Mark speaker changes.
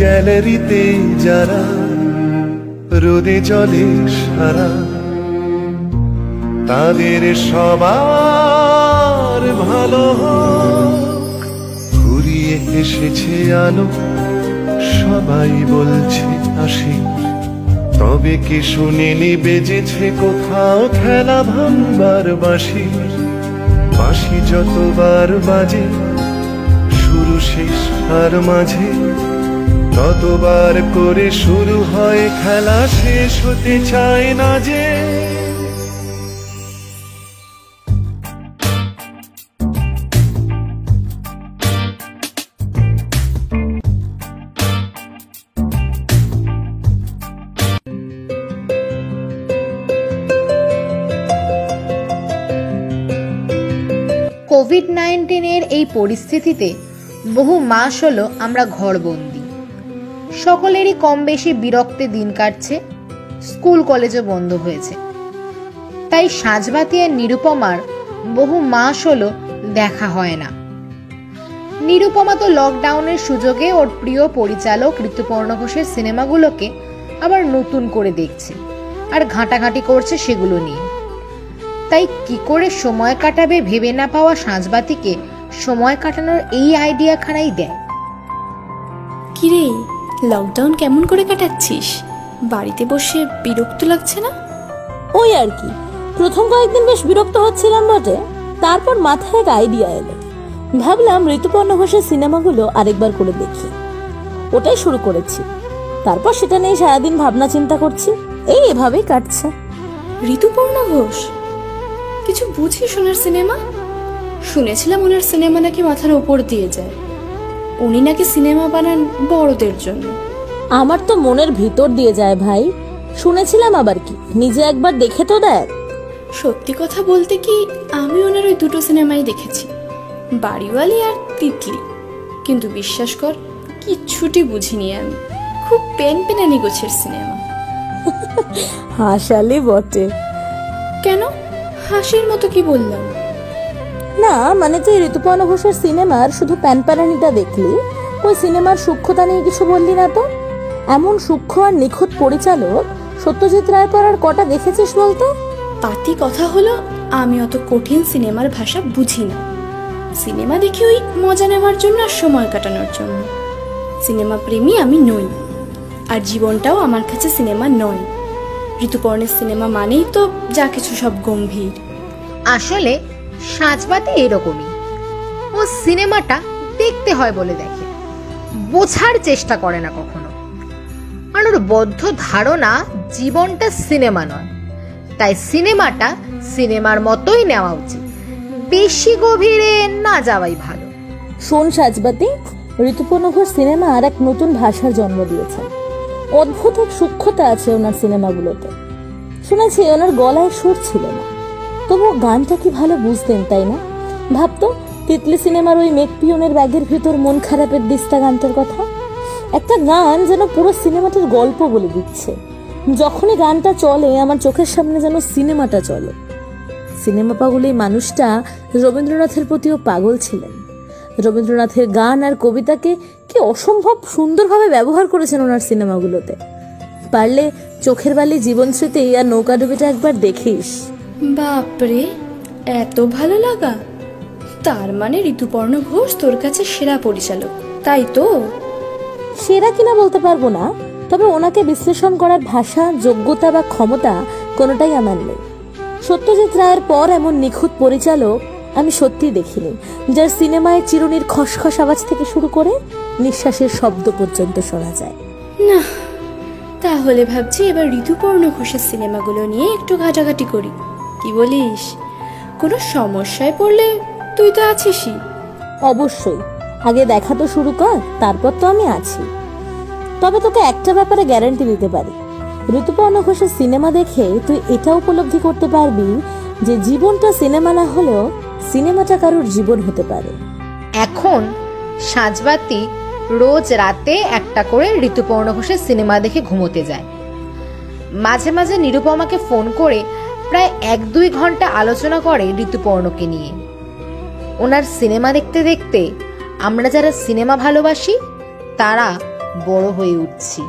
Speaker 1: গ্যালারিতে যারা রোদে জলে সারা, তাদের সবার ভালো হোক। ঘুরিয়ে এসেছে আলো, সবাই বলছে আসি, তবে কি শুনিনি বেজেছে কোথাও খেলা ভাঙবার বাঁশি। বাঁশি যতবার বাজে শুরু শেষ আর মাঝে, ততবার করে শুরু হয় খেলা, শেষ হতে চায় না যে।
Speaker 2: কোভিড-19 এই পরিস্থিতিতে বহু মাস হলো আমরা ঘরবন্দি। সকলেরই কম বেশি বিরক্তে দিন কাটছে, স্কুল কলেজও বন্ধ হয়েছে। তাই সাঁঝবাতি আর নিরুপমার বহু মাস হলো দেখা হয় না। নিরুপমা তো লকডাউনের সুযোগে ওর প্রিয় পরিচালক ঋতুপর্ণ ঘোষের সিনেমাগুলোকে আবার নতুন করে দেখছে আর ঘাঁটাঘাঁটি করছে সেগুলো নিয়ে। তাই কি করে সময় কাটাবে ভেবে না পাওয়া সাঁঝবাতিকে সময় কাটানোর এই আইডিয়াখানাই দেয়।
Speaker 3: কিরে, লকডাউন কেমন করে কাটাচ্ছিস? বাড়িতে বসে বিরক্ত লাগছে না?
Speaker 4: ওই আর কি, প্রথম কয়েকদিন বেশ বিরক্ত হচ্ছিলাম বটে, তারপর মাথায় এক আইডিয়া এলো। ভাবলাম ঋতুপর্ণ ঘোষের সিনেমাগুলো আরেকবার করে দেখি, ওটাই শুরু করেছি। তারপর সেটা নিয়ে সারাদিন ভাবনা চিন্তা করছি, এভাবেই কাটছে।
Speaker 3: ঋতুপর্ণ ঘোষ, কিছু বুঝিস ওনার সিনেমা? শুনেছিলাম ওনার সিনেমা নাকি মাথার উপর দিয়ে যায়। উনি নাকি সিনেমা বানান বড়দের জন্য।
Speaker 4: আমার তো মনের ভিতর দিয়ে যায় ভাই, শুনেছিলাম আবার কি, নিজে একবার দেখে তো দেখ।
Speaker 3: সত্যি কথা বলতে কি, আমি ওনার ওই দুটো সিনেমাই দেখেছি, বাড়িওয়ালি আর তিতলি। কিন্তু বিশ্বাস কর, কিচ্ছুটি বুঝিনি আমি। খুব পেনপেনানি গোছের সিনেমা।
Speaker 4: হাসালি বটে।
Speaker 3: কেন, হাসির মতো কি বললাম?
Speaker 4: না মানে তুই ঋতুপর্ণ ঘোষের সিনেমার শুধু প্যানপ্যানানিটা দেখলি, ওই সিনেমার সূক্ষ্মতা নিয়ে কিছু বললি না তো। এমন সূক্ষ্ম আর নিখুঁত পরিচালক সত্যজিৎ রায়ের পর আর কটা দেখেছিস বলতো?
Speaker 3: পাতি কথা হলো, আমি অত কঠিন সিনেমার ভাষা বুঝি না। সিনেমা দেখি ওই মজা নেওয়ার জন্য আর সময় কাটানোর জন্য। সিনেমা প্রেমী আমি নই, আর জীবনটাও আমার কাছে সিনেমা নয়। ঋতুপর্ণের সিনেমা মানেই তো যা কিছু সব গম্ভীর।
Speaker 2: আসলে সাঁঝবাতি এরকমই, ও সিনেমাটা দেখতে হয় বলে দেখে, বোঝার চেষ্টা করে না কখনো। আর ওর বদ্ধ ধারণা জীবনটা সিনেমা নয়, তাই সিনেমাটা সিনেমার মতোই নেওয়া উচিত, বেশি গভীরে না যাওয়াই ভালো।
Speaker 4: শোন সাঁঝবাতি, ঋতুপর্ণ ঘোষ সিনেমা আর এক নতুন ভাষার জন্ম দিয়েছে। অদ্ভুত এক সূক্ষ্মতা আছে ওনার সিনেমাগুলোতে। শুনেছি ওনার গলায় সুর ছিল না, তবু গানটা কি ভালো বুঝতেন, তাই না? ভাবতো তিতলি সিনেমার ওই মেকপিয়নের ব্যাগের ভিতর মন খারাপের দিস্তা গানটার কথা। একটা গান যেন পুরো সিনেমাটার গল্প বলে দিচ্ছে। যখনই গানটা চলে আমার চোখের সামনে যেন সিনেমাটা চলে। সিনেমা পাগল এই মানুষটা রবীন্দ্রনাথের প্রতিও পাগল ছিলেন। রবীন্দ্রনাথের গান আর কবিতাকে কি অসম্ভব সুন্দরভাবে ব্যবহার করেছেন ওনার সিনেমাগুলোতে। পারলে চোখের বালি জীবন স্মৃতি আর নৌকাডুবিটা একবার দেখিস।
Speaker 3: বাপরে, এত ভালো লাগা! তার মানে ঋতুপর্ণ ঘোষ তোর কাছে সেরা পরিচালক, তাই তো?
Speaker 4: সেরা কিনা বলতে পারবো না, তবে ওনাকে বিশ্লেষণ করার ভাষা, যোগ্যতা বা ক্ষমতা কোনোটাই আমার নেই। সত্যজিৎ রায়ের পর এমন নিখুঁত পরিচালক আমি সত্যিই দেখিনি, যার সিনেমায় চিরুনির খসখস আওয়াজ থেকে শুরু করে নিঃশ্বাসের শব্দ পর্যন্ত শোনা যায়।
Speaker 3: না, তাহলে ভাবছি এবার ঋতুপর্ণ ঘোষের সিনেমাগুলো নিয়ে একটু ঘাটাঘাটি করি, কি বলিস? কোনো সমস্যায় পড়লে তুই তো আছিসই।
Speaker 4: অবশ্যই, আগে দেখা তো শুরু কর, তারপর তো আমি আছি। তবে তোকে একটা ব্যাপারে গ্যারান্টি দিতে পারি, ঋতুপর্ণ ঘোষের সিনেমা দেখে তুই এটা উপলব্ধি করতে পারবি যে জীবনটা সিনেমা না হলেও সিনেমাটা কারোর জীবন হতে পারে।
Speaker 2: এখন সাঁঝবাতি রোজ রাতে একটা করে ঋতুপর্ণ ঘোষের সিনেমা দেখে ঘুমোতে যায়। মাঝে মাঝে নিরুপমাকে ফোন করে প্রায় 1-2 ঘন্টা আলোচনা করে ঋতুপর্ণকে নিয়ে। ওনার সিনেমা দেখতে দেখতে আমরা যারা সিনেমা ভালোবাসি তারা বড় হয়ে উঠছি।